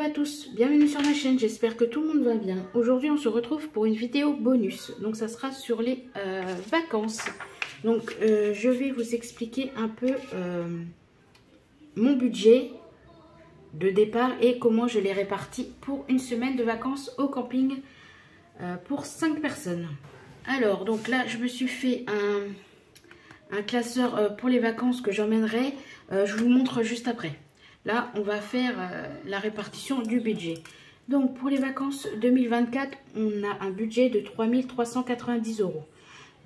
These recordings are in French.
à tous, bienvenue sur ma chaîne, j'espère que tout le monde va bien. Aujourd'hui on se retrouve pour une vidéo bonus, donc ça sera sur les vacances. Donc je vais vous expliquer un peu mon budget de départ et comment je l'ai réparti pour une semaine de vacances au camping pour 5 personnes. Alors donc là je me suis fait un classeur pour les vacances que j'emmènerai, je vous montre juste après. Là, on va faire la répartition du budget. Donc, pour les vacances 2024, on a un budget de 3 390 €.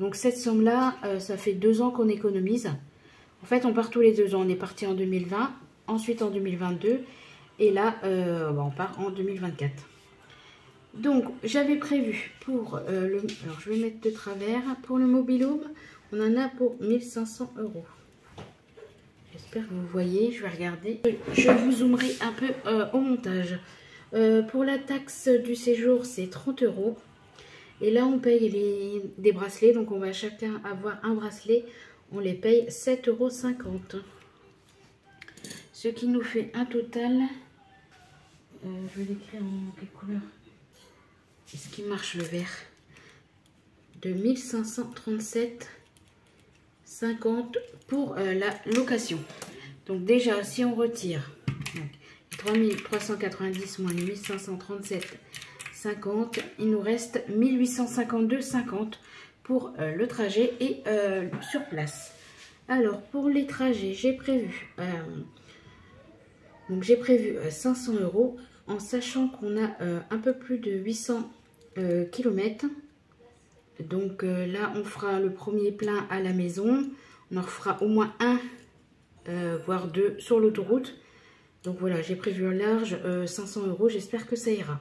Donc, cette somme-là, ça fait 2 ans qu'on économise. En fait, on part tous les 2 ans. On est parti en 2020, ensuite en 2022. Et là, on part en 2024. Donc, j'avais prévu pour le... Alors, je vais mettre de travers. Pour le mobil-home, on en a pour 1 500 €. J'espère que vous voyez, je vais regarder. Je vous zoomerai un peu au montage. Pour la taxe du séjour, c'est 30 €. Et là, on paye des bracelets. Donc, on va chacun avoir un bracelet. On les paye 7,50 €. Ce qui nous fait un total... je vais l'écrire en quelle couleur? Est-ce qu'il marche le vert? De 1 537,50 € pour la location. Donc déjà, si on retire 3 390 moins les 1537,50, il nous reste 1852,50 pour le trajet et sur place. Alors, pour les trajets, j'ai prévu 500 € en sachant qu'on a un peu plus de 800 km. Donc là, on fera le premier plein à la maison. On en fera au moins un, voire 2 sur l'autoroute. Donc voilà, j'ai prévu un large 500 €. J'espère que ça ira.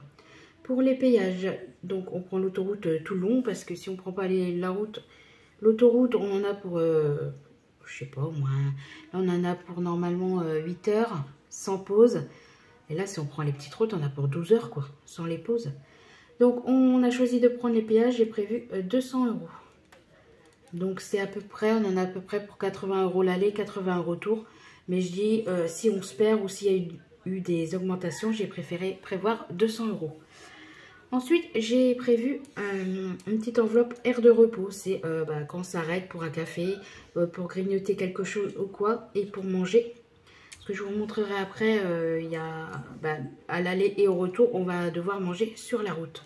Pour les payages, donc on prend l'autoroute tout le long. Parce que si on ne prend pas l'autoroute, on en a pour, je sais pas, au moins... Là, on en a pour normalement 8 heures, sans pause. Et là, si on prend les petites routes, on a pour 12 heures, quoi, sans les pauses. Donc, on a choisi de prendre les péages. J'ai prévu 200 €. Donc, c'est à peu près, on en a à peu près pour 80 € l'aller, 80 € le retour. Mais je dis, si on se perd ou s'il y a eu des augmentations, j'ai préféré prévoir 200 €. Ensuite, j'ai prévu une petite enveloppe aire de repos. C'est quand on s'arrête pour un café, pour grignoter quelque chose ou quoi, et pour manger. Ce que je vous montrerai après, il y a, à l'aller et au retour, on va devoir manger sur la route.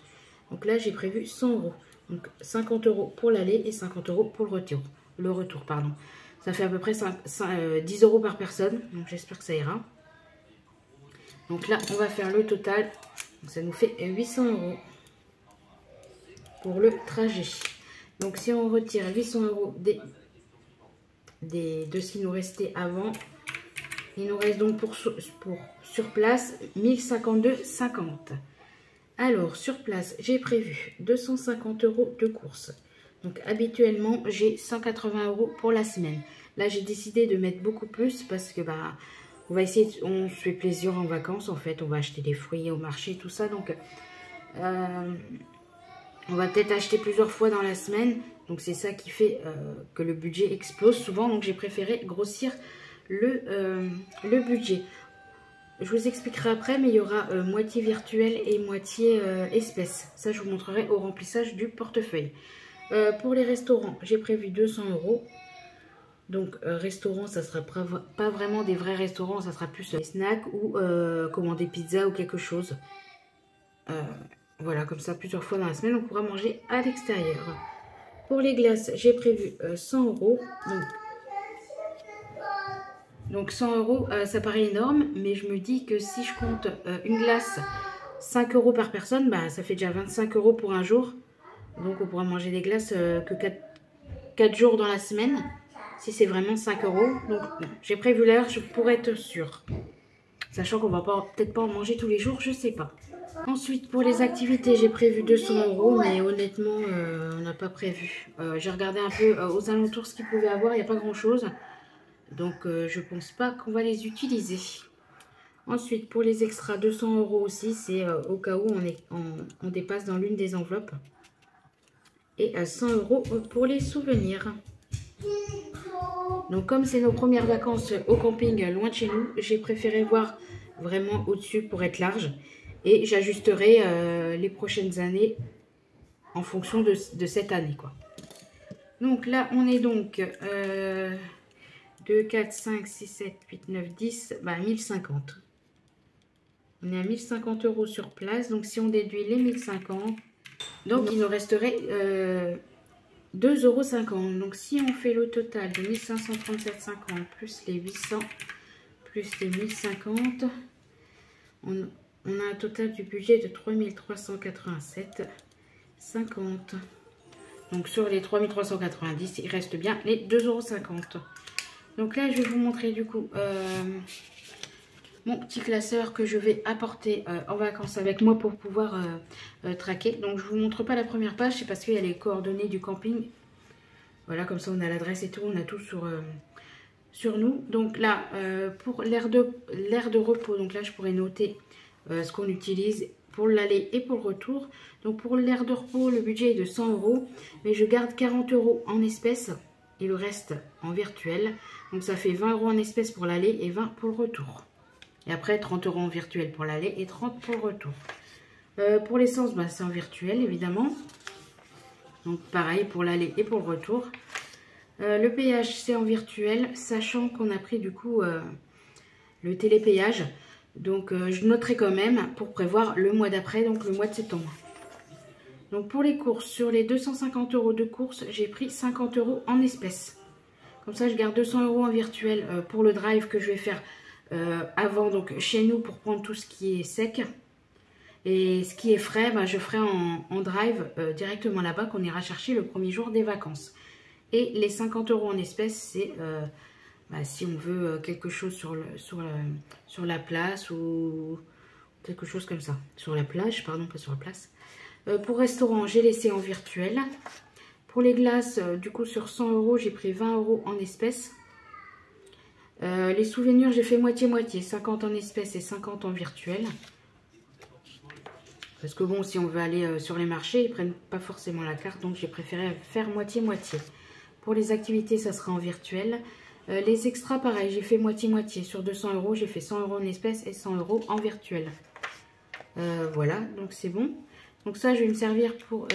Donc là, j'ai prévu 100 €. Donc 50 € pour l'aller et 50 € pour le retour. Pardon. Ça fait à peu près 10 € par personne. Donc j'espère que ça ira. Donc là, on va faire le total. Donc, ça nous fait 800 € pour le trajet. Donc si on retire 800 € de ce qui nous restait avant, il nous reste donc pour sur place 1052,50 €. Alors, sur place, j'ai prévu 250 € de courses. Donc, habituellement, j'ai 180 € pour la semaine. Là, j'ai décidé de mettre beaucoup plus parce que, on va essayer, on se fait plaisir en vacances, en fait. On va acheter des fruits au marché, tout ça. Donc, on va peut-être acheter plusieurs fois dans la semaine. Donc, c'est ça qui fait que le budget explose souvent. Donc, j'ai préféré grossir le budget. Je vous expliquerai après, mais il y aura moitié virtuel et moitié espèce. Ça, je vous montrerai au remplissage du portefeuille. Pour les restaurants, j'ai prévu 200 €. Donc, restaurant, ça sera pas vraiment des vrais restaurants, ça sera plus des snacks ou commander pizza ou quelque chose. Voilà, comme ça, plusieurs fois dans la semaine, on pourra manger à l'extérieur. Pour les glaces, j'ai prévu 100 €. Donc 100 €, ça paraît énorme, mais je me dis que si je compte une glace 5 € par personne, ça fait déjà 25 € pour un jour. Donc on pourra manger des glaces que 4 jours dans la semaine, si c'est vraiment 5 €. Donc j'ai prévu large pour être sûre. Sachant qu'on va peut-être pas en manger tous les jours, je sais pas. Ensuite, pour les activités, j'ai prévu 200 €, mais honnêtement, on n'a pas prévu. J'ai regardé un peu aux alentours ce qu'il pouvait avoir, il n'y a pas grand-chose. Donc, je pense pas qu'on va les utiliser. Ensuite, pour les extras, 200 € aussi. C'est au cas où on dépasse dans l'une des enveloppes. Et 100 € pour les souvenirs. Donc, comme c'est nos premières vacances au camping loin de chez nous, j'ai préféré voir vraiment au-dessus pour être large. Et j'ajusterai les prochaines années en fonction de cette année, quoi. Donc là, on est donc 2, 4, 5, 6, 7, 8, 9, 10, bah 1050. On est à 1050 € sur place. Donc si on déduit les 1050, donc il nous resterait 2,50 €. Donc si on fait le total de 1537,50 plus les 800 plus les 1050, on a un total du budget de 3387,50 €. Donc sur les 3390, il reste bien les 2,50 €. Donc là, je vais vous montrer du coup mon petit classeur que je vais apporter en vacances avec moi pour pouvoir traquer. Donc je vous montre pas la première page, c'est parce qu'il y a les coordonnées du camping. Voilà, comme ça on a l'adresse et tout, on a tout sur nous. Donc là, pour l'aire de repos, donc là je pourrais noter ce qu'on utilise pour l'aller et pour le retour. Donc pour l'aire de repos, le budget est de 100 €, mais je garde 40 € en espèces et le reste en virtuel. Donc ça fait 20 € en espèces pour l'aller et 20 pour le retour. Et après 30 € en virtuel pour l'aller et 30 pour le retour. Pour l'essence, bah, c'est en virtuel évidemment. Donc pareil pour l'aller et pour le retour. Le péage, c'est en virtuel, sachant qu'on a pris du coup le télépéage. Donc je noterai quand même pour prévoir le mois d'après, donc le mois de septembre. Donc pour les courses, sur les 250 € de courses, j'ai pris 50 € en espèces. Comme ça, je garde 200 € en virtuel pour le drive que je vais faire avant, donc chez nous, pour prendre tout ce qui est sec. Et ce qui est frais, bah, je ferai en drive directement là-bas, qu'on ira chercher le premier jour des vacances. Et les 50 € en espèces, c'est bah, si on veut quelque chose sur la place ou quelque chose comme ça. Sur la plage, pardon, pas sur la place. Pour restaurant, j'ai laissé en virtuel. Pour les glaces, du coup, sur 100 €, j'ai pris 20 € en espèces. Les souvenirs, j'ai fait moitié-moitié. 50 en espèces et 50 en virtuel. Parce que bon, si on veut aller sur les marchés, ils ne prennent pas forcément la carte. Donc, j'ai préféré faire moitié-moitié. Pour les activités, ça sera en virtuel. Les extras, pareil, j'ai fait moitié-moitié. Sur 200 €, j'ai fait 100 € en espèces et 100 € en virtuel. Voilà, donc c'est bon. Donc ça, je vais me servir pour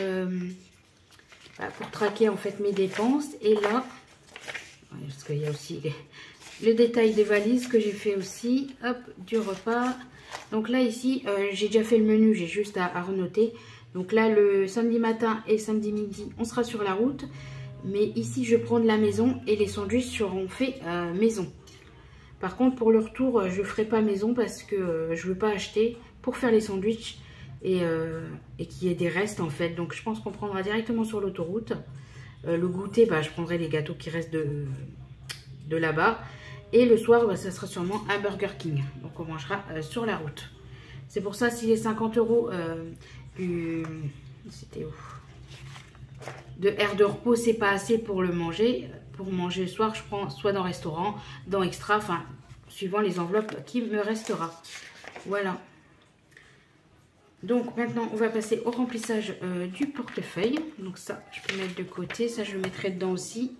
traquer en fait mes dépenses. Et là, parce qu'il y a aussi le détail des valises que j'ai fait aussi. Hop, du repas. Donc là, ici, j'ai déjà fait le menu, j'ai juste à renoter. Donc là, le samedi matin et samedi midi, on sera sur la route. Mais ici, je prends de la maison et les sandwichs seront faits maison. Par contre, pour le retour, je ne ferai pas maison parce que je ne veux pas acheter pour faire les sandwichs et qu'il y ait des restes en fait. Donc, je pense qu'on prendra directement sur l'autoroute. Le goûter, bah, je prendrai les gâteaux qui restent de là-bas. Et le soir, bah, ça sera sûrement un Burger King. Donc, on mangera sur la route. C'est pour ça, si les 50 € c'était où? De aire de repos, c'est pas assez pour le manger. Pour manger le soir, je prends soit dans restaurant, dans extra, enfin, suivant les enveloppes qui me restera. Voilà. Donc maintenant, on va passer au remplissage du portefeuille. Donc ça, je peux mettre de côté. Ça, je le mettrai dedans aussi.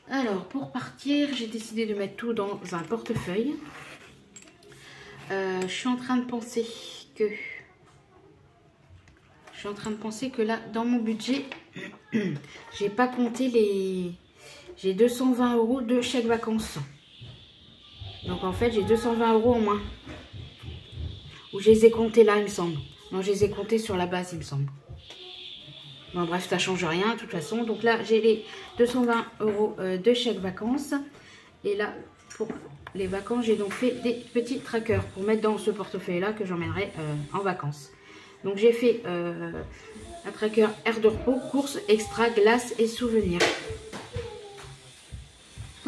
Alors, pour partir, j'ai décidé de mettre tout dans un portefeuille. Je suis en train de penser que... Je suis en train de penser que là, dans mon budget, j'ai pas compté les... J'ai 220 € de chèque vacances. Donc en fait, j'ai 220 € en moins. Ou je les ai comptés là, il me semble. Non, je les ai comptés sur la base, il me semble. Bon, bref, ça change rien, de toute façon. Donc là, j'ai les 220 € de chèque vacances. Et là, pour les vacances, j'ai donc fait des petits trackers pour mettre dans ce portefeuille-là que j'emmènerai en vacances. Donc j'ai fait un tracker aire de repos, courses, extra, glace et souvenirs.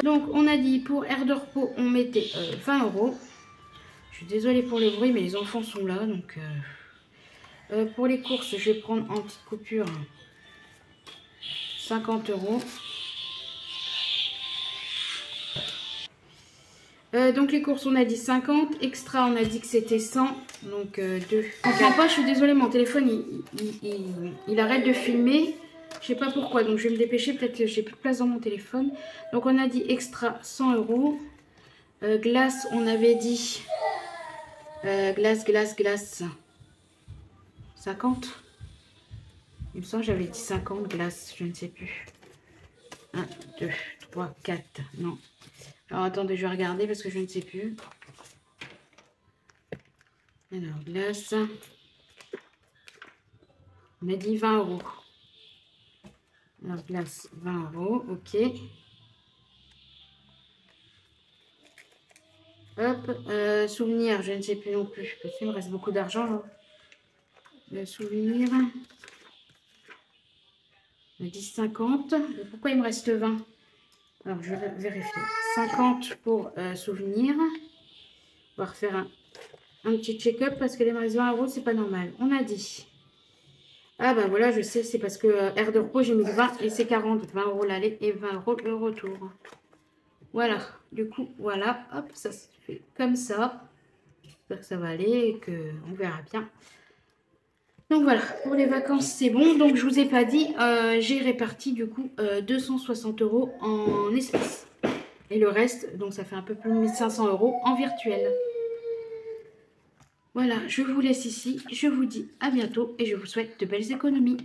Donc on a dit pour aire de repos, on mettait 20 €. Je suis désolée pour le bruit, mais les enfants sont là. Donc pour les courses, je vais prendre en petite coupure 50 €. Donc les courses on a dit 50, extra on a dit que c'était 100, donc 2. Enfin pas, je suis désolée, mon téléphone il arrête de filmer, je sais pas pourquoi, donc je vais me dépêcher, peut-être que j'ai plus de place dans mon téléphone. Donc on a dit extra 100 €, glace on avait dit Glace, glace, glace. 50. Il me semble que j'avais dit 50 glaces, je ne sais plus. 1, 2, 3, 4. Non. Alors attendez, je vais regarder parce que je ne sais plus. Alors, glace. On a dit 20 euros. Alors, glace, 20 euros. Ok. Hop. Souvenir, je ne sais plus non plus. Parce qu'il me reste beaucoup d'argent. Le souvenir. On a dit 50. Pourquoi il me reste 20? Alors, je vais vérifier. 50 pour souvenir. On va refaire un petit check-up parce que les 20 euros, c'est pas normal. On a dit. Ah ben voilà, je sais, c'est parce que aire de repos, j'ai mis 20 et c'est 40. 20 euros l'aller et 20 euros le retour. Voilà. Du coup, voilà. Hop, ça se fait comme ça. J'espère que ça va aller et qu'on verra bien. Donc voilà, pour les vacances, c'est bon. Donc je vous ai pas dit, j'ai réparti du coup 260 euros en espèces. Et le reste, donc ça fait un peu plus de 1500 euros en virtuel. Voilà, je vous laisse ici. Je vous dis à bientôt et je vous souhaite de belles économies.